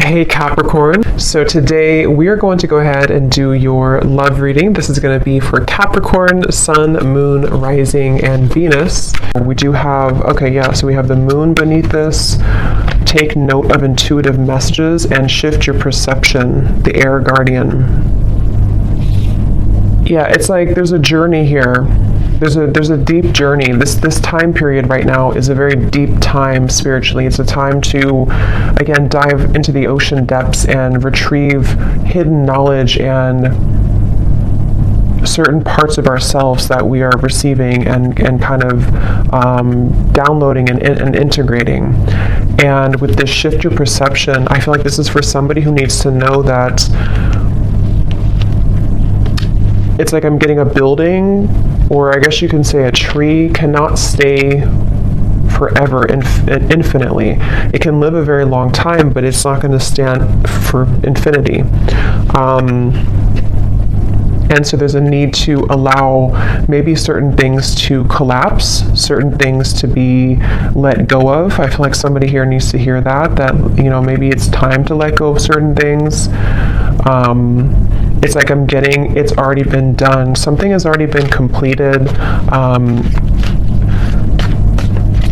Hey Capricorn, so today we are going to go ahead and do your love reading. This is going to be for Capricorn, Sun, Moon, Rising, and Venus. We do have, so we have the Moon beneath this. Take note of intuitive messages and shift your perception, the Air Guardian. Yeah, it's like there's a journey here. There's a deep journey. This time period right now is a very deep time spiritually. It's a time to, again, dive into the ocean depths and retrieve hidden knowledge and certain parts of ourselves that we are receiving and kind of downloading and integrating. And with this shift your perception, I feel like this is for somebody who needs to know that it's like I'm getting a building, or I guess you can say a tree cannot stay forever infinitely. It can live a very long time, but it's not going to stand for infinity. And so there's a need to allow maybe certain things to collapse, certain things to be let go of. I feel like somebody here needs to hear that, maybe it's time to let go of certain things. It's like it's already been done. Something has already been completed.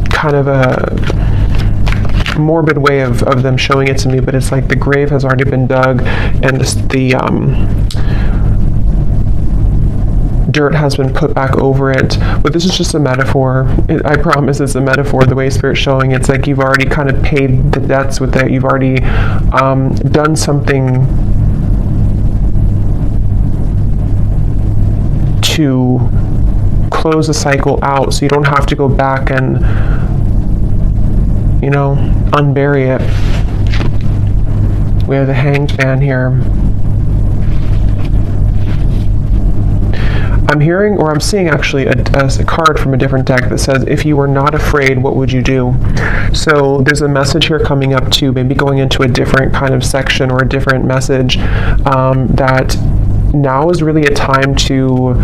Kind of a morbid way of them showing it to me, but it's like the grave has already been dug and the dirt has been put back over it. But this is just a metaphor. I promise it's a metaphor. The way Spirit's showing, it's like you've already kind of paid the debts with it. You've already done something to close the cycle out, so you don't have to go back and unbury it. We have the Hanged Man here. I'm hearing, or I'm seeing actually a card from a different deck that says, if you were not afraid, what would you do? So there's a message here coming up to maybe going into a different kind of section or a different message, that now is really a time to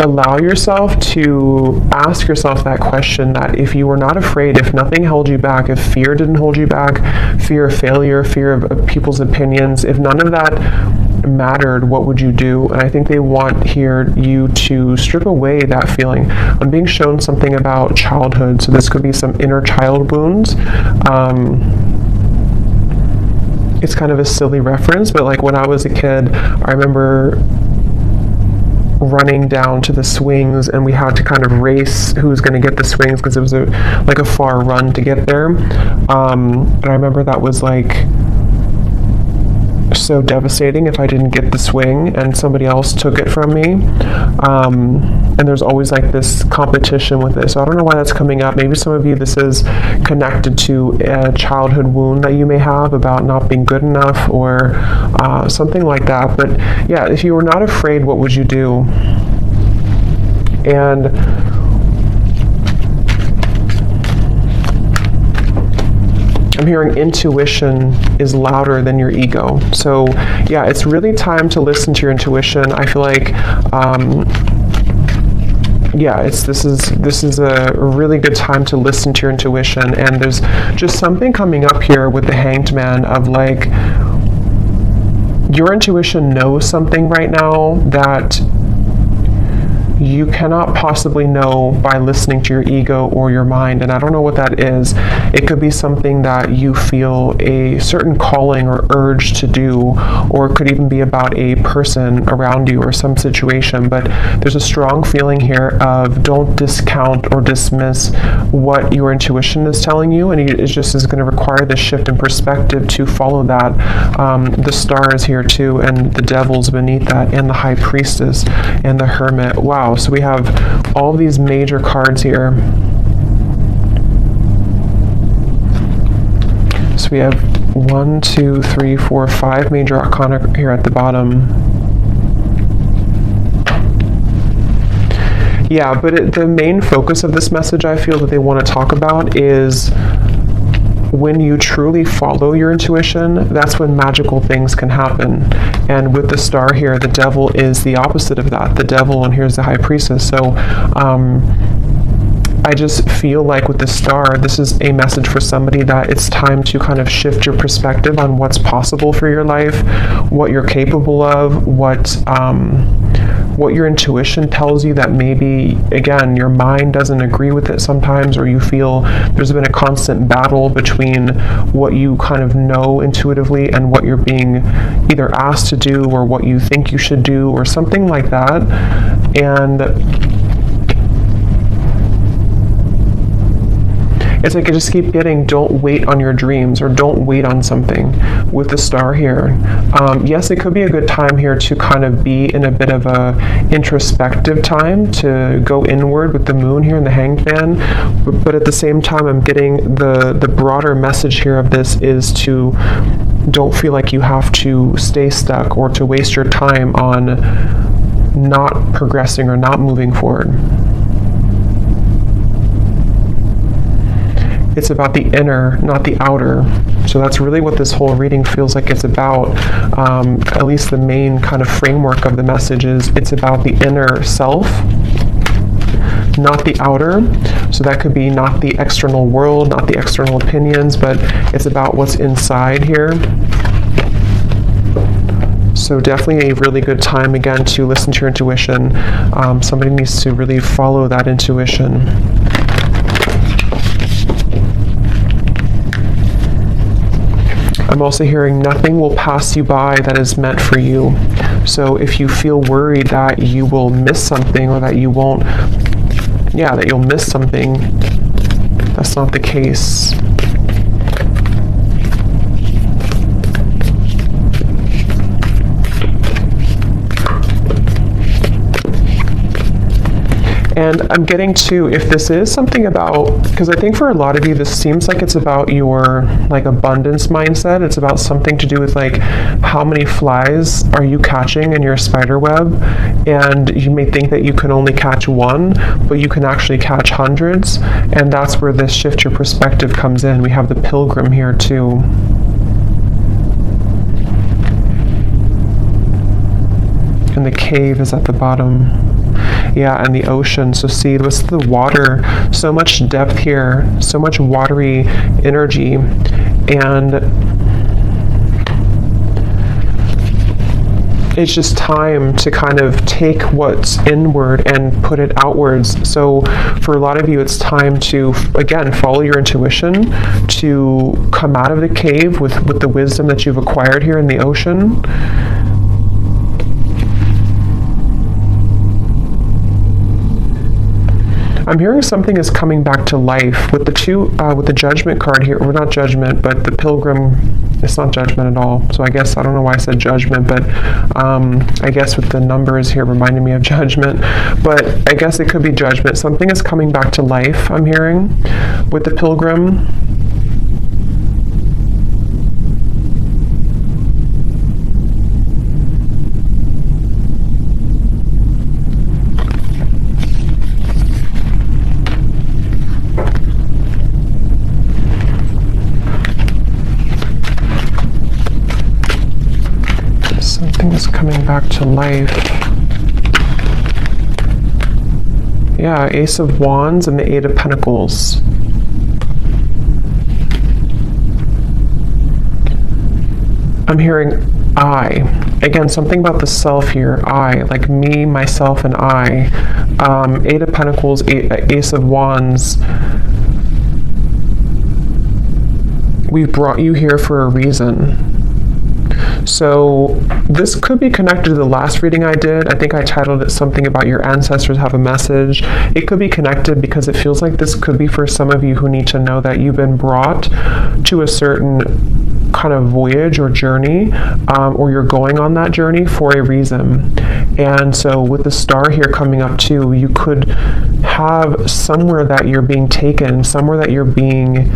allow yourself to ask yourself that question, that if you were not afraid, if nothing held you back, if fear didn't hold you back, fear of failure, fear of people's opinions, if none of that mattered, what would you do? And I think they want here you to strip away that feeling. I'm being shown something about childhood, so this could be some inner child wounds. It's kind of a silly reference, but like when I was a kid, I remember running down to the swings, and we had to kind of race who was going to get the swings because it was a far run to get there. And I remember that was like so devastating if I didn't get the swing and somebody else took it from me. And there's always like this competition with this. So I don't know why that's coming up. Maybe some of you, this is connected to a childhood wound that you may have about not being good enough or something like that. But yeah, if you were not afraid, what would you do? And I'm hearing intuition is louder than your ego. So yeah, it's really time to listen to your intuition. I feel like this is a really good time to listen to your intuition. And there's just something coming up here with the Hanged Man of like, your intuition knows something right now that you cannot possibly know by listening to your ego or your mind. And I don't know what that is. It could be something that you feel a certain calling or urge to do, or it could even be about a person around you or some situation. But there's a strong feeling here of don't discount or dismiss what your intuition is telling you, and it just is going to require this shift in perspective to follow that. The Star is here too, and the Devil's beneath that, and the High Priestess and the Hermit. Wow. So we have all these major cards here. So we have 1, 2, 3, 4, 5 major arcana here at the bottom. Yeah, but the main focus of this message I feel that they want to talk about is when you truly follow your intuition, that's when magical things can happen. And with the Star here, the Devil is the opposite of that. The Devil, and here's the High Priestess. So I just feel like with the star, this is a message for somebody that it's time to kind of shift your perspective on what's possible for your life, what you're capable of, what your intuition tells you that maybe, again, your mind doesn't agree with it sometimes, or you feel there's been a constant battle between what you kind of know intuitively and what you're being either asked to do or what you think you should do or something like that. And it's like I just keep getting, don't wait on your dreams, or don't wait on something with the star here. Yes, it could be a good time here to kind of be in a bit of a introspective time, to go inward with the moon here and the Hanged Man. But at the same time, I'm getting the broader message here of this is to don't feel like you have to stay stuck or to waste your time on not progressing or not moving forward. It's about the inner, not the outer. So that's really what this whole reading feels like it's about. At least the main kind of framework of the message is it's about the inner self, not the outer. So that could be not the external world, not the external opinions, but it's about what's inside here. So definitely a really good time, again, to listen to your intuition. Somebody needs to really follow that intuition. I'm also hearing nothing will pass you by that is meant for you. So if you feel worried that you will miss something, or that you won't, that you'll miss something, that's not the case. And I'm getting to, if this is something about, because I think for a lot of you, this seems like it's about your like abundance mindset. It's about something to do with like how many flies are you catching in your spider web, and you may think that you can only catch one, but you can actually catch hundreds. And that's where this shift your perspective comes in. We have the Pilgrim here too. And the cave is at the bottom. Yeah, and the ocean. So see, what's the water? So much depth here, so much watery energy. And it's just time to kind of take what's inward and put it outwards. So for a lot of you, it's time to, again, follow your intuition, to come out of the cave with the wisdom that you've acquired here in the ocean. I'm hearing something is coming back to life with the with the Judgment card here, or not Judgment, but the Pilgrim. It's not Judgment at all. So I guess, I don't know why I said Judgment, but I guess with the numbers here reminding me of Judgment, but I guess it could be Judgment. Something is coming back to life, I'm hearing, with the Pilgrim. Is coming back to life. Yeah, Ace of Wands and the Eight of Pentacles. I'm hearing I. Again, something about the self here. I, like me, myself, and I. Eight of Pentacles, Ace of Wands. We brought you here for a reason. So this could be connected to the last reading I did. I think I titled it something about your ancestors have a message. It could be connected because it feels like this could be for some of you who need to know that you've been brought to a certain kind of voyage or journey, or you're going on that journey for a reason. And so with the star here coming up too, you could have somewhere that you're being taken, somewhere that you're being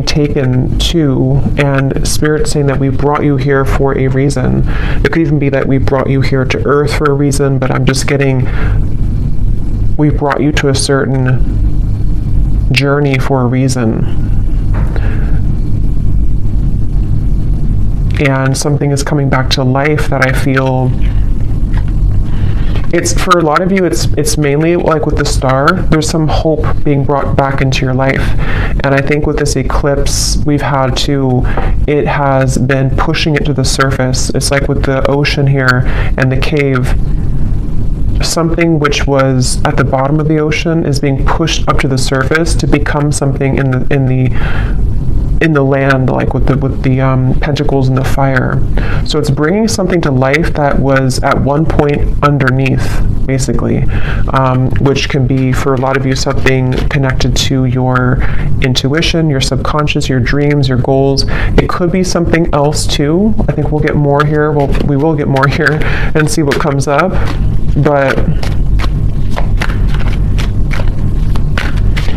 taken to, and Spirit saying that we brought you here for a reason. It could even be that we brought you here to Earth for a reason, but I'm just getting, we brought you to a certain journey for a reason. And something is coming back to life that I feel it's for a lot of you, it's mainly like with the star, there's some hope being brought back into your life. And I think with this eclipse we've had too, it has been pushing it to the surface. It's like with the ocean here and the cave, something which was at the bottom of the ocean is being pushed up to the surface to become something in the land, like with the pentacles and the fire. So it's bringing something to life that was at one point underneath, basically, which can be for a lot of you something connected to your intuition, your subconscious, your dreams, your goals. It could be something else too. I think we'll get more here. Well, we will get more here and see what comes up. But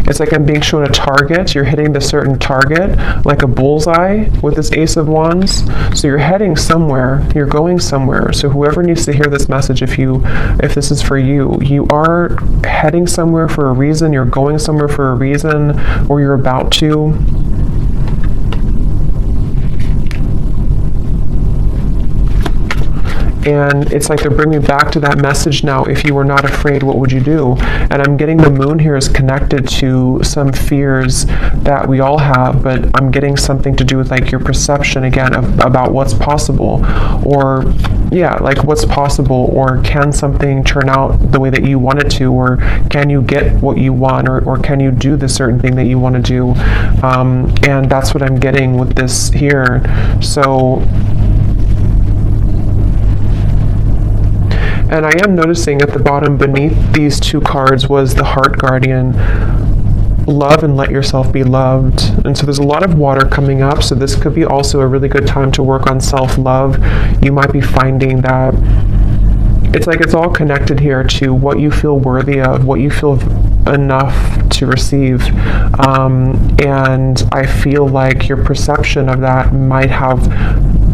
it's like I'm being shown a target. You're hitting the certain target, like a bullseye with this Ace of Wands. So you're heading somewhere. You're going somewhere. So whoever needs to hear this message, if this is for you, you are heading somewhere for a reason. You're going somewhere for a reason, or you're about to. And it's like they're bringing back to that message now. If you were not afraid, what would you do? And I'm getting the moon here is connected to some fears that we all have, but I'm getting something to do with like your perception again about what's possible, or yeah, like what's possible, or can something turn out the way that you want it to, or can you get what you want, or can you do the certain thing that you want to do? And that's what I'm getting with this here. So. And I am noticing at the bottom beneath these two cards was the Heart Guardian, love and let yourself be loved. And so there's a lot of water coming up, so this could be also a really good time to work on self-love. You might be finding that it's like it's all connected here to what you feel worthy of, what you feel enough to receive. And I feel like your perception of that might have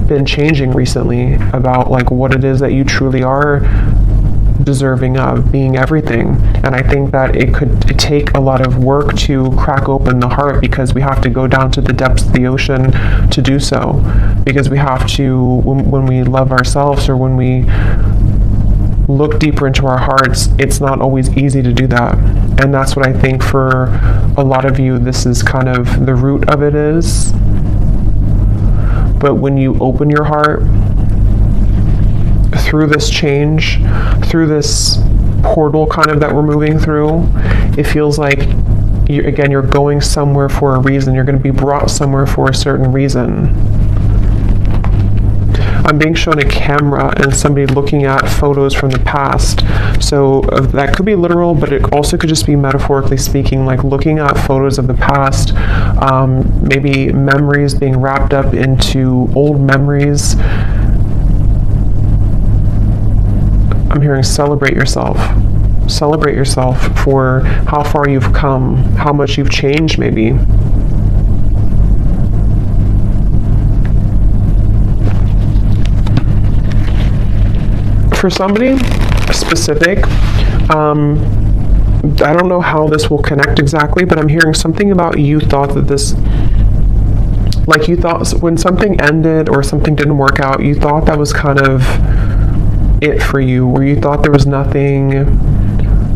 been changing recently about like what it is that you truly are deserving of, being everything. And I think that it could take a lot of work to crack open the heart, because we have to go down to the depths of the ocean to do so, because we have to, when we love ourselves, or when we look deeper into our hearts, it's not always easy to do that. And that's what I think for a lot of you, this is kind of the root of it is. But when you open your heart through this change, through this portal kind of that we're moving through, it feels like, you're going somewhere for a reason. You're going to be brought somewhere for a certain reason. I'm being shown a camera and somebody looking at photos from the past. So that could be literal, but it also could just be metaphorically speaking, like looking at photos of the past, maybe memories being wrapped up into old memories. I'm hearing celebrate yourself. Celebrate yourself for how far you've come, how much you've changed maybe. For somebody specific, I don't know how this will connect exactly, but I'm hearing something about you thought that this, like you thought when something ended or something didn't work out, you thought that was kind of it for you, or you thought there was nothing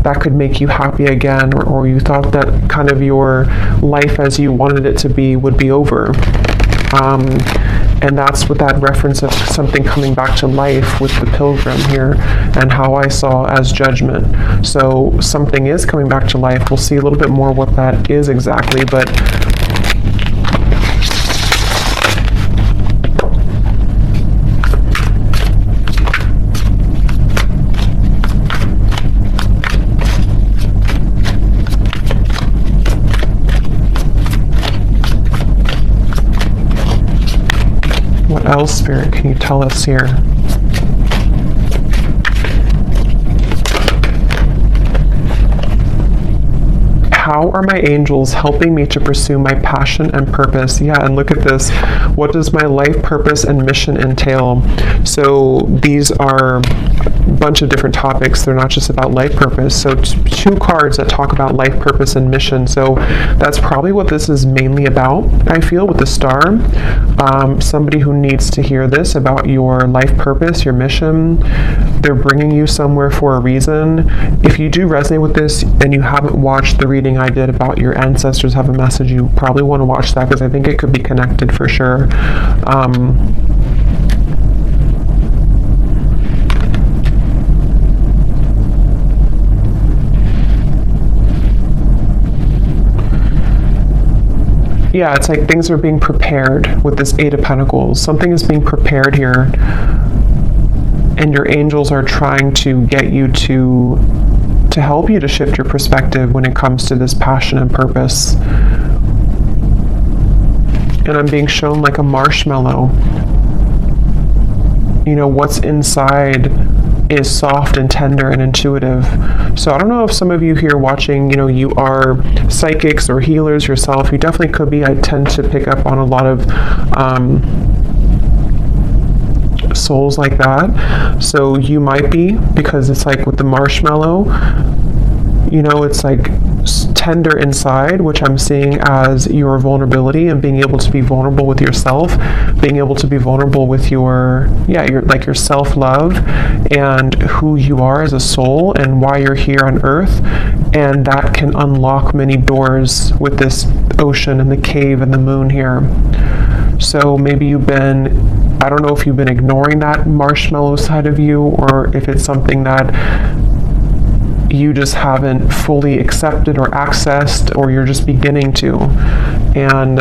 that could make you happy again, or you thought that kind of your life as you wanted it to be would be over. And that's with that reference of something coming back to life with the Pilgrim here, and how I saw as judgment. So something is coming back to life. We'll see a little bit more what that is exactly, but what else, Spirit, can you tell us here? How are my angels helping me to pursue my passion and purpose? Yeah, and look at this. What does my life purpose and mission entail? So these are bunch of different topics. They're not just about life purpose. So two cards that talk about life purpose and mission. So that's probably what this is mainly about, I feel, with the star. Somebody who needs to hear this about your life purpose, your mission. They're bringing you somewhere for a reason. If you do resonate with this and you haven't watched the reading I did about your ancestors have a message, you probably want to watch that, because I think it could be connected for sure. Yeah, it's like things are being prepared with this Eight of Pentacles. Something is being prepared here, and your angels are trying to get you to help you to shift your perspective when it comes to this passion and purpose. And I'm being shown like a marshmallow. You know, what's inside is soft and tender and intuitive. So I don't know if some of you here watching, you know, you are psychics or healers yourself. You definitely could be. I tend to pick up on a lot of souls like that. So you might be, because it's like with the marshmallow, you know, it's like tender inside, which I'm seeing as your vulnerability and being able to be vulnerable with yourself, being able to be vulnerable with your self-love and who you are as a soul and why you're here on earth. And that can unlock many doors with this ocean and the cave and the moon here. So maybe you've been, I don't know if you've been ignoring that marshmallow side of you, or if it's something that you just haven't fully accepted or accessed, or you're just beginning to. And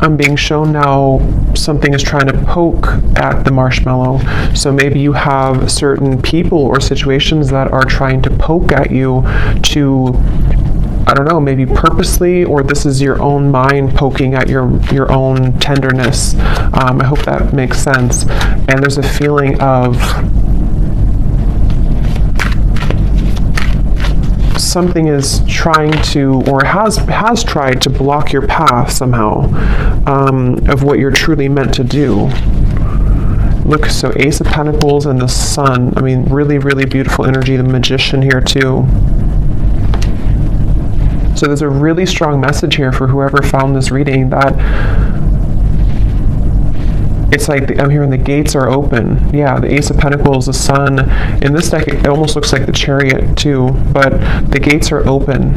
I'm being shown now something is trying to poke at the marshmallow. So maybe you have certain people or situations that are trying to poke at you to, I don't know, maybe purposely, or this is your own mind poking at your own tenderness. I hope that makes sense. And there's a feeling of something is trying to, or has tried to block your path somehow, of what you're truly meant to do. Look, so Ace of Pentacles and the Sun. I mean, really, really beautiful energy. The Magician here too. So there's a really strong message here for whoever found this reading, that it's like I'm hearing the gates are open. Yeah, the Ace of Pentacles, the Sun. In this deck, it almost looks like the Chariot too, but the gates are open.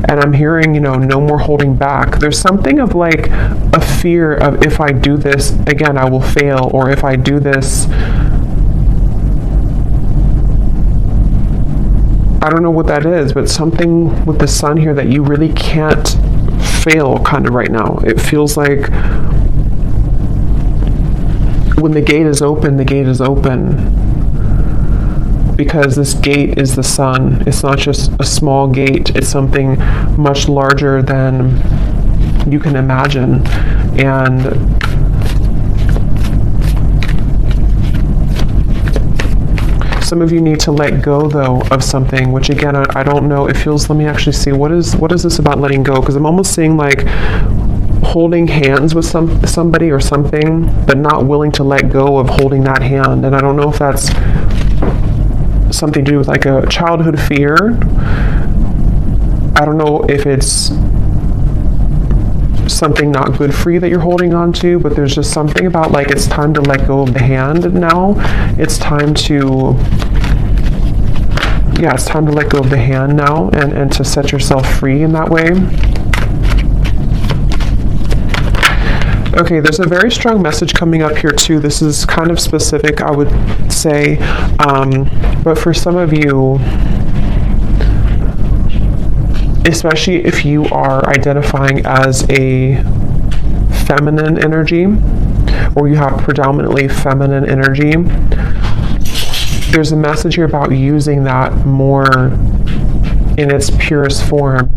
And I'm hearing, you know, no more holding back. There's something of like a fear of, if I do this, again, I will fail, or if I do this, I don't know what that is, but something with the Sun here that you really can't fail kind of right now. It feels like when the gate is open, the gate is open. Because this gate is the Sun. It's not just a small gate. It's something much larger than you can imagine. And some of you need to let go, though, of something, which again, I don't know. It feels, let me actually see, what is this about letting go? Because I'm almost seeing like holding hands with somebody or something, but not willing to let go of holding that hand. And I don't know if that's something to do with like a childhood fear. I don't know if it's something not good for you that you're holding on to, but there's just something about like it's time to let go of the hand now. It's time to, yeah, it's time to let go of the hand now, and to set yourself free in that way. Okay, there's a very strong message coming up here too. This is kind of specific, I would say, but for some of you, especially if you are identifying as a feminine energy, or you have predominantly feminine energy, there's a message here about using that more in its purest form,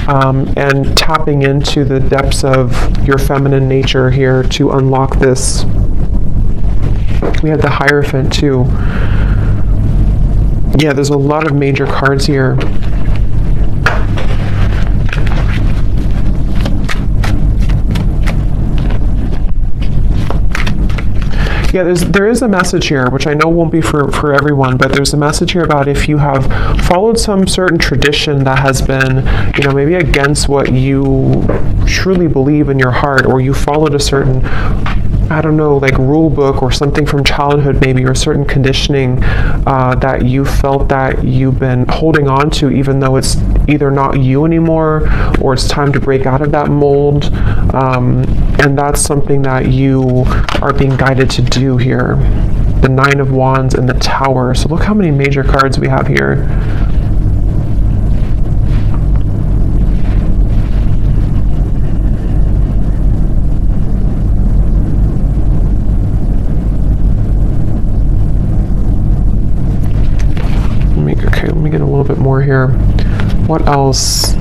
and tapping into the depths of your feminine nature here to unlock this. We had the Hierophant too. Yeah, there's a lot of major cards here. Yeah, there is a message here, which I know won't be for everyone, but there's a message here about if you have followed some certain tradition that has been, maybe against what you truly believe in your heart, or you followed a certain, I don't know, like rule book or something from childhood maybe, or certain conditioning that you felt that you've been holding on to, even though it's either not you anymore or it's time to break out of that mold. And that's something that you are being guided to do here. The Nine of Wands and the Tower. So look how many major cards we have here. Let me get a little bit more here. What else?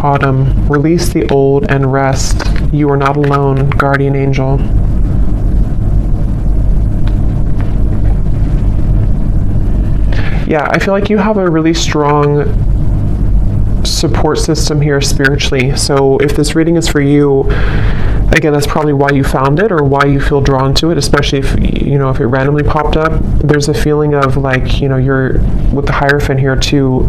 Autumn. Release the old and rest. You are not alone, guardian angel. Yeah, I feel like you have a really strong support system here spiritually. So if this reading is for you, again, that's probably why you found it or why you feel drawn to it, especially if, if it randomly popped up. There's a feeling of like, you're with the Hierophant here too,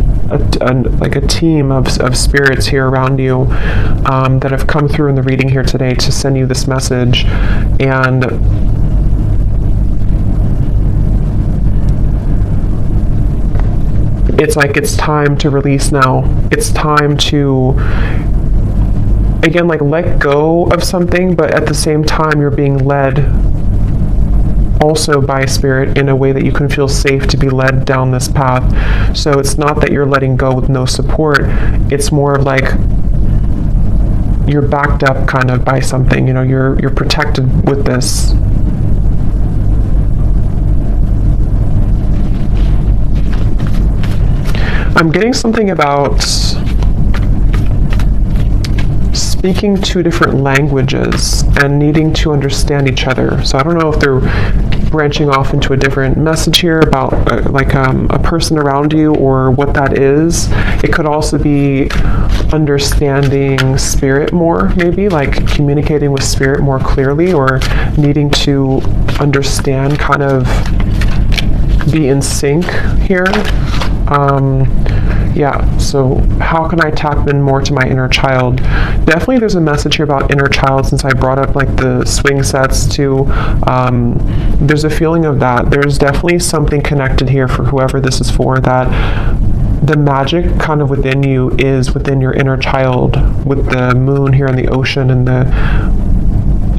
like a team of spirits here around you that have come through in the reading here today to send you this message. And it's like it's time to release now. It's time to, again, like let go of something, but at the same time you're being led also by Spirit in a way that you can feel safe to be led down this path. So it's not that you're letting go with no support. It's more of like you're backed up kind of by something. You're protected with this. I'm getting something about speaking two different languages and needing to understand each other. So I don't know if they're branching off into a different message here about a person around you or what that is. It could also be understanding Spirit more, maybe like communicating with Spirit more clearly, or needing to understand, kind of be in sync here. Yeah, so how can I tap in more to my inner child? Definitely there's a message here about inner child, since I brought up like the swing sets too. There's a feeling of that. There's definitely something connected here for whoever this is for, that the magic kind of within you is within your inner child, with the moon here in the ocean, and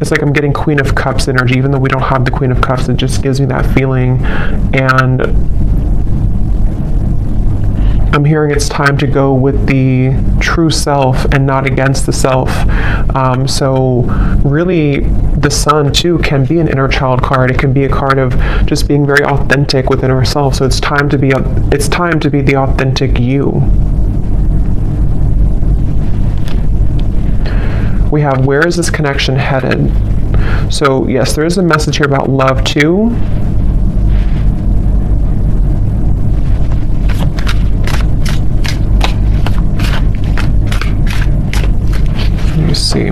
it's like I'm getting Queen of Cups energy, even though we don't have the Queen of Cups. It just gives me that feeling. And I'm hearing it's time to go with the true self and not against the self. So really, the Sun too can be an inner child card. It can be a card of just being very authentic within ourselves. So it's time to be the authentic you. We have, where is this connection headed? So yes, there is a message here about love too. Let me see.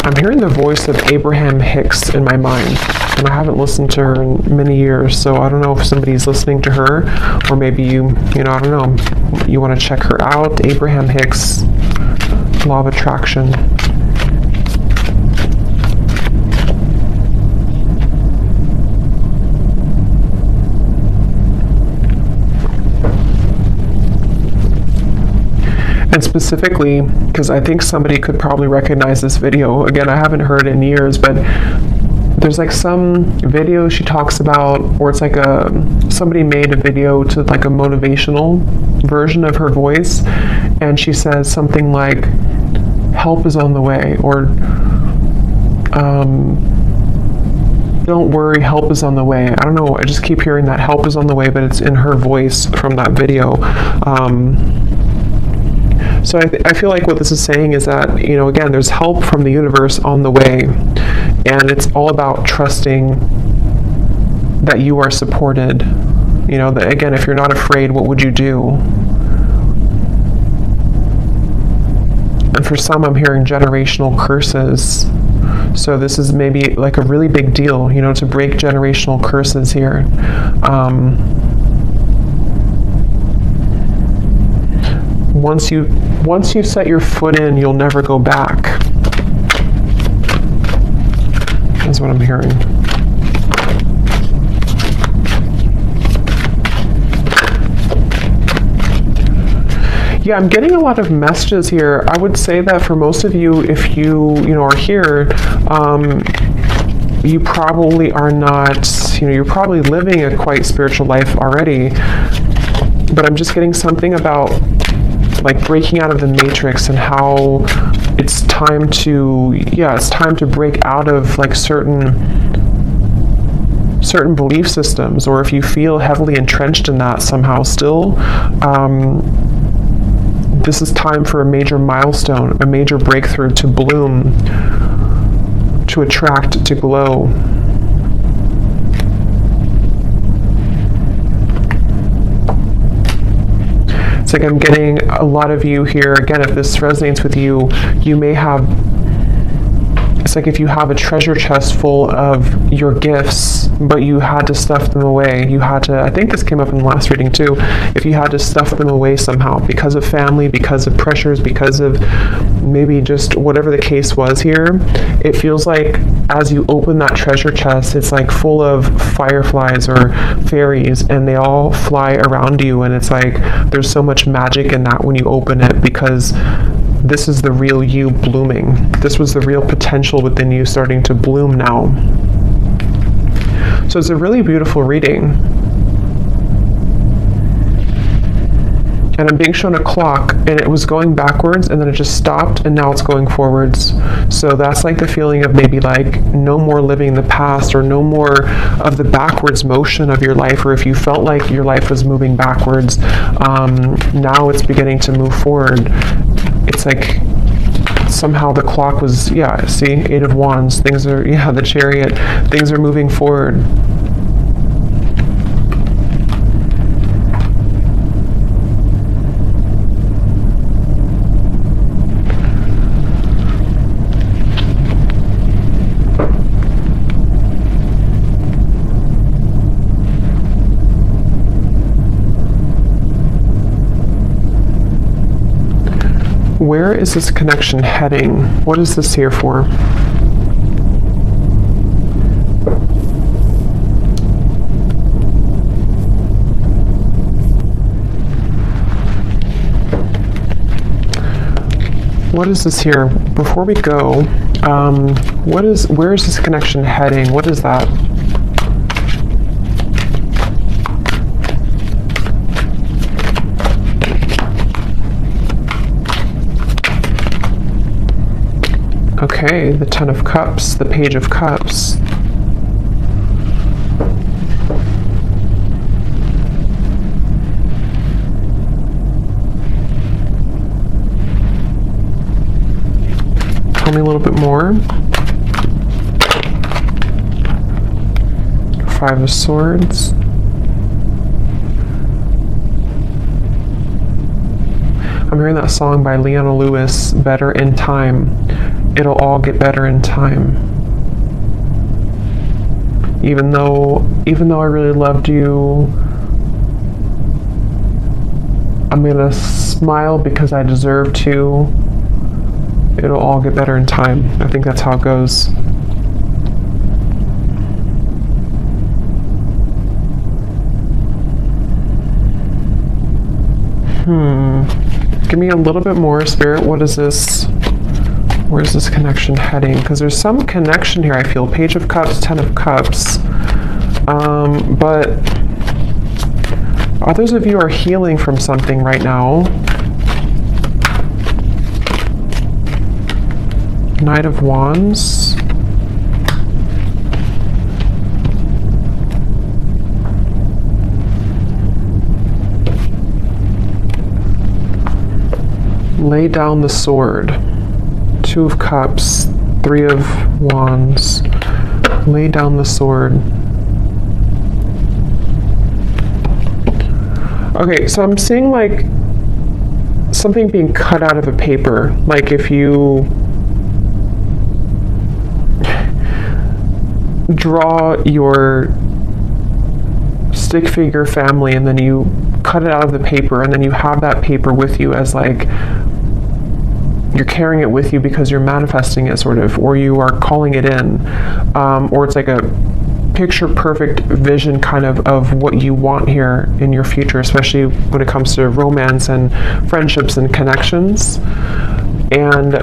I'm hearing the voice of Abraham Hicks in my mind, and I haven't listened to her in many years, so I don't know if somebody's listening to her, or maybe I don't know, you want to check her out. Abraham Hicks, Law of Attraction. And specifically, because I think somebody could probably recognize this video. Again, I haven't heard it in years, but there's like some video she talks about, or it's like somebody made a video to like a motivational version of her voice, and she says something like, help is on the way, or don't worry, help is on the way. I don't know, I just keep hearing that help is on the way, but it's in her voice from that video. So I feel like what this is saying is that, again, there's help from the universe on the way, and it's all about trusting that you are supported. You know, that again, if you're not afraid, what would you do? And for some, I'm hearing generational curses. So this is maybe like a really big deal, you know, to break generational curses here. Once you set your foot in, you'll never go back. That's what I'm hearing. Yeah, I'm getting a lot of messages here. I would say that for most of you, if you are here, you probably are not, you're probably living a quite spiritual life already. But I'm just getting something about like breaking out of the matrix and how it's time to break out of like certain belief systems, or if you feel heavily entrenched in that somehow still, this is time for a major milestone, a major breakthrough to bloom, to attract, to glow. It's like I'm getting a lot of you here, again, if this resonates with you, you may have, it's like if you have a treasure chest full of your gifts, but you had to stuff them away. You had to, I think this came up in the last reading too, if you had to stuff them away somehow because of family, because of pressures, because of maybe just whatever the case was here, it feels like as you open that treasure chest, it's like full of fireflies or fairies, and they all fly around you, and it's like there's so much magic in that when you open it, because this is the real you blooming. This was the real potential within you starting to bloom now. So it's a really beautiful reading. And I'm being shown a clock, and it was going backwards, and then it just stopped, and now it's going forwards. So that's like the feeling of maybe like no more living in the past, or no more of the backwards motion of your life, or if you felt like your life was moving backwards, now it's beginning to move forward. It's like somehow the clock was, see, 8 of Wands, things are, the Chariot, things are moving forward. Where is this connection heading? What is this here for? What is this here? Before we go, where is this connection heading? What is that? Okay, the 10 of Cups, the Page of Cups. Tell me a little bit more. 5 of Swords. I'm hearing that song by Leona Lewis, Better in Time. It'll all get better in time. Even though I really loved you, I'm gonna smile because I deserve to. It'll all get better in time. I think that's how it goes. Give me a little bit more, Spirit. What is this? Where's this connection heading? Because there's some connection here, I feel. Page of Cups, 10 of Cups. But others of you are healing from something right now. Knight of Wands. Lay down the sword. 2 of Cups, 3 of Wands. Lay down the sword. Okay, so I'm seeing like something being cut out of a paper. Like if you draw your stick figure family and then you cut it out of the paper, and then you have that paper with you as like you're carrying it with you because you're manifesting it, sort of, or you are calling it in, or it's like a picture perfect vision kind of what you want here in your future, especially when it comes to romance and friendships and connections. And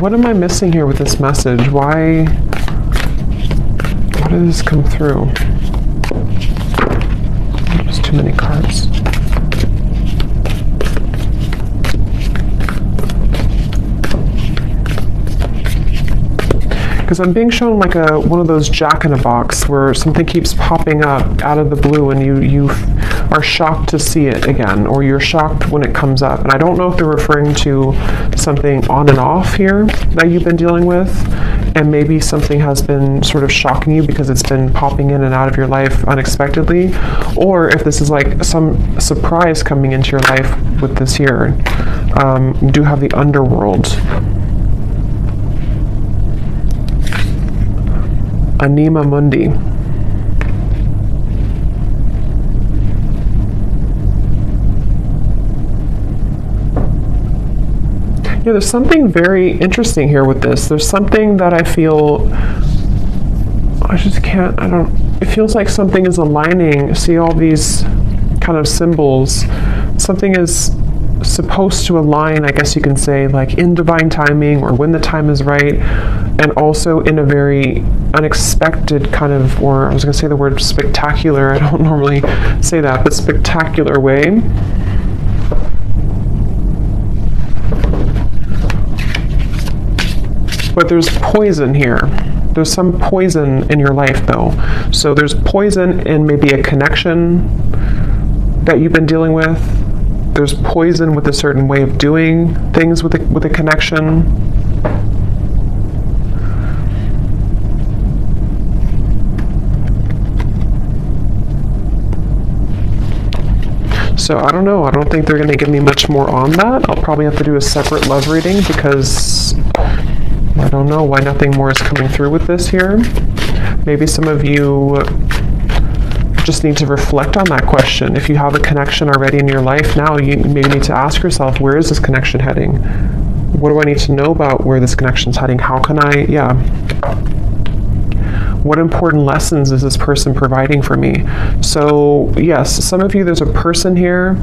what am I missing here with this message? Why did this come through? There's too many cards. Because I'm being shown like one of those jack-in-a-box where something keeps popping up out of the blue and you are shocked to see it again, or you're shocked when it comes up. And I don't know if they're referring to something on and off here that you've been dealing with, and maybe something has been sort of shocking you because it's been popping in and out of your life unexpectedly, or if this is like some surprise coming into your life with this here. You do have the underworld. Anima Mundi. Yeah, there's something very interesting here with this. There's something that I feel, it feels like something is aligning. See all these kind of symbols. Something is supposed to align, I guess you can say, like in divine timing or when the time is right, and also in a very unexpected kind of, or I was going to say the word spectacular, I don't normally say that, but spectacular way. But there's poison here. There's some poison in your life though. So there's poison in maybe a connection that you've been dealing with. There's poison with a certain way of doing things with a connection. So I don't know. I don't think they're going to give me much more on that. I'll probably have to do a separate love reading because I don't know why nothing more is coming through with this here. Maybe some of you just need to reflect on that question. If you have a connection already in your life now, you maybe need to ask yourself, where is this connection heading? What do I need to know about where this connection is heading? How can I, what important lessons is this person providing for me? So yes, some of you, there's a person here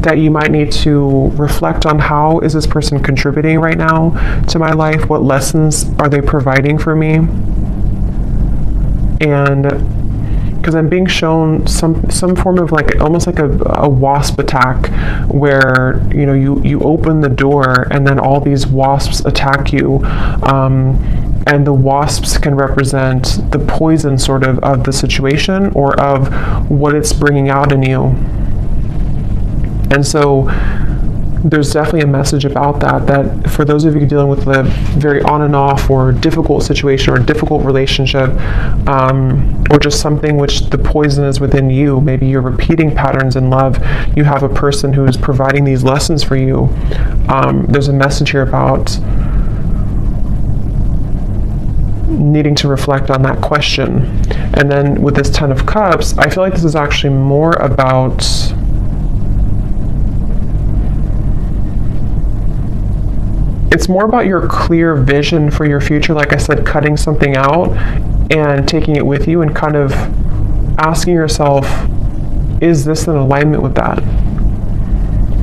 that you might need to reflect on. How is this person contributing right now to my life? What lessons are they providing for me? And because I'm being shown some form of like almost like a wasp attack, where you open the door and then all these wasps attack you, and the wasps can represent the poison sort of the situation or of what it's bringing out in you. And so there's definitely a message about that for those of you dealing with a very on and off or difficult situation or difficult relationship, or just something which the poison is within you. Maybe you're repeating patterns in love. You have a person who is providing these lessons for you. There's a message here about needing to reflect on that question. And then with this Ten of Cups, I feel like this is actually more about it's more about your clear vision for your future. Like I said, cutting something out and taking it with you and kind of asking yourself, is this in alignment with that?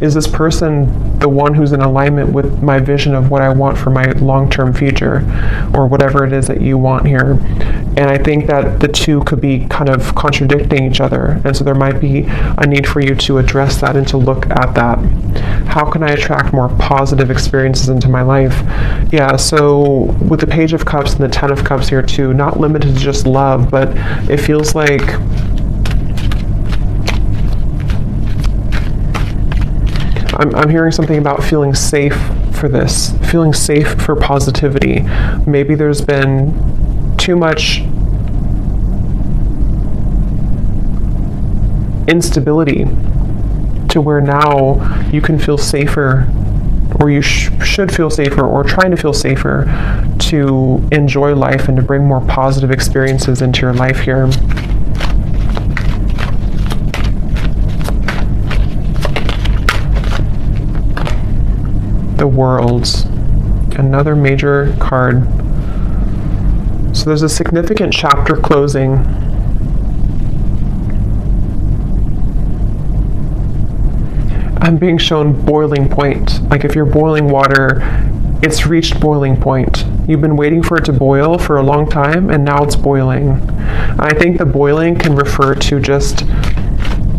Is this person the one who's in alignment with my vision of what I want for my long-term future, or whatever it is that you want here. And I think that the two could be kind of contradicting each other. And so there might be a need for you to address that and to look at that. How can I attract more positive experiences into my life? Yeah, so with the Page of Cups and the Ten of Cups here too, not limited to just love, but it feels like I'm hearing something about feeling safe for this, feeling safe for positivity. Maybe there's been too much instability to where now you can feel safer, or you should feel safer, or trying to feel safer to enjoy life and to bring more positive experiences into your life here. The World, another major card. So there's a significant chapter closing. I'm being shown boiling point. Like if you're boiling water, it's reached boiling point. You've been waiting for it to boil for a long time, and now it's boiling. I think the boiling can refer to just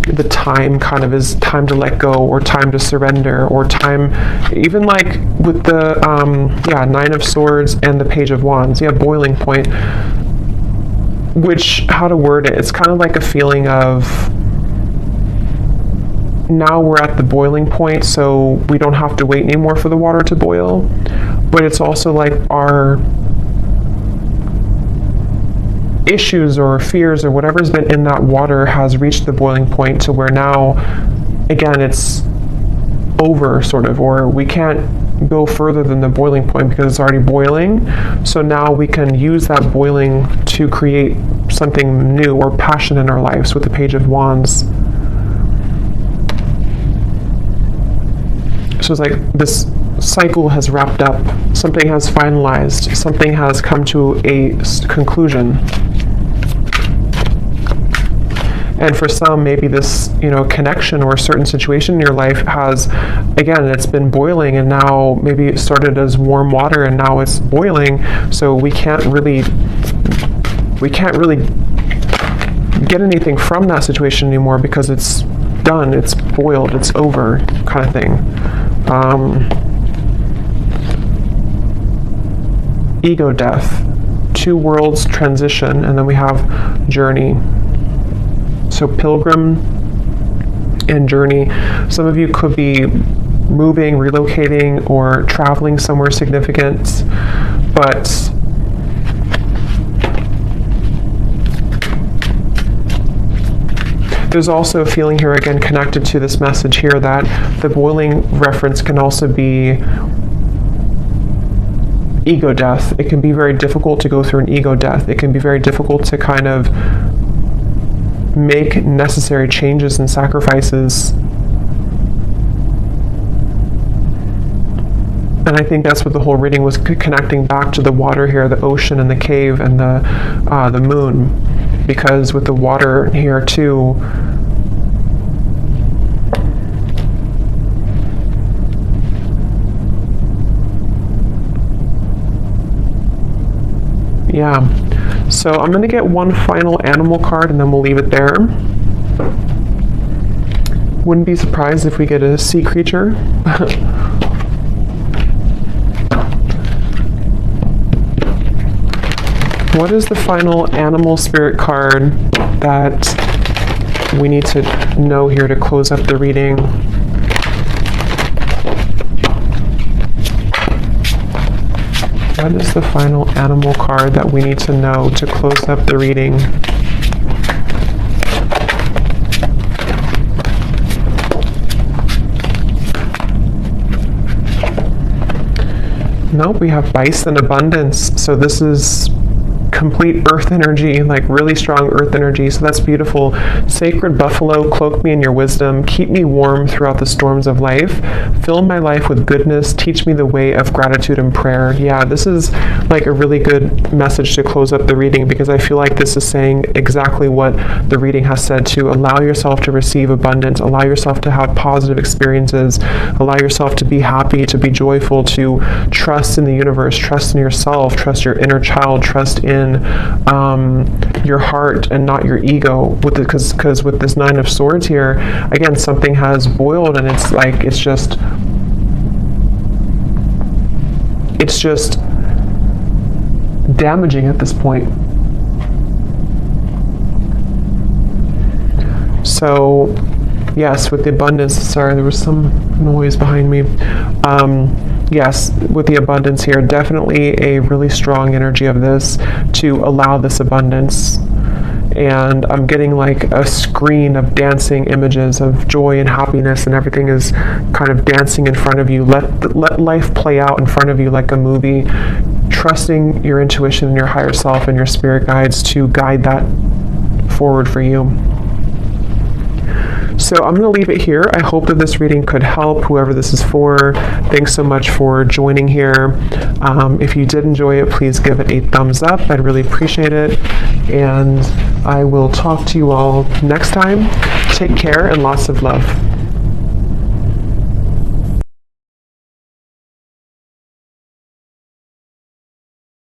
the time, kind of is time to let go, or time to surrender, or time, even like with the Nine of Swords and the Page of Wands, boiling point, which, how to word it, it's kind of like a feeling of now we're at the boiling point, so we don't have to wait anymore for the water to boil. But it's also like our issues or fears or whatever's been in that water has reached the boiling point to where now, again, it's over, sort of, or we can't go further than the boiling point because it's already boiling. So now we can use that boiling to create something new or passion in our lives with the Page of Wands. So it's like this cycle has wrapped up, something has finalized, something has come to a conclusion. And for some, maybe this, connection or a certain situation in your life has, again, it's been boiling, and now maybe it started as warm water and now it's boiling. So we can't really get anything from that situation anymore because it's done, it's boiled, it's over, kind of thing. Ego death, two worlds transition, and then we have journey. So pilgrim and journey. Some of you could be moving, relocating, or traveling somewhere significant, but there's also a feeling here, again, connected to this message here, that the boiling reference can also be ego death. It can be very difficult to go through an ego death. It can be very difficult to kind of make necessary changes and sacrifices. And I think that's what the whole reading was connecting back to the water here, the ocean and the cave and the moon. Because with the water here too, so I'm going to get one final animal card and then we'll leave it there. Wouldn't be surprised if we get a sea creature. What is the final animal spirit card that we need to know here to close up the reading? What is the final animal card that we need to know to close up the reading? Nope, we have bison abundance. So this is complete earth energy, like really strong earth energy. So that's beautiful. Sacred buffalo, cloak me in your wisdom. Keep me warm throughout the storms of life. Fill my life with goodness. Teach me the way of gratitude and prayer. Yeah, this is like a really good message to close up the reading, because I feel like this is saying exactly what the reading has said, to allow yourself to receive abundance, allow yourself to have positive experiences, allow yourself to be happy, to be joyful, to trust in the universe, trust in yourself, trust your inner child, trust in your heart and not your ego. Because with this Nine of Swords here, again, something has boiled, and it's like, it's just damaging at this point. So yes, with the abundance, sorry, there was some noise behind me. Yes, with the abundance here, definitely a really strong energy of this, to allow this abundance. And I'm getting like a screen of dancing images of joy and happiness, and everything is kind of dancing in front of you. Let life play out in front of you like a movie, trusting your intuition and your higher self and your spirit guides to guide that forward for you. So I'm going to leave it here. I hope that this reading could help whoever this is for. Thanks so much for joining here. If you did enjoy it, please give it a thumbs up. I'd really appreciate it. And I will talk to you all next time. Take care and lots of love.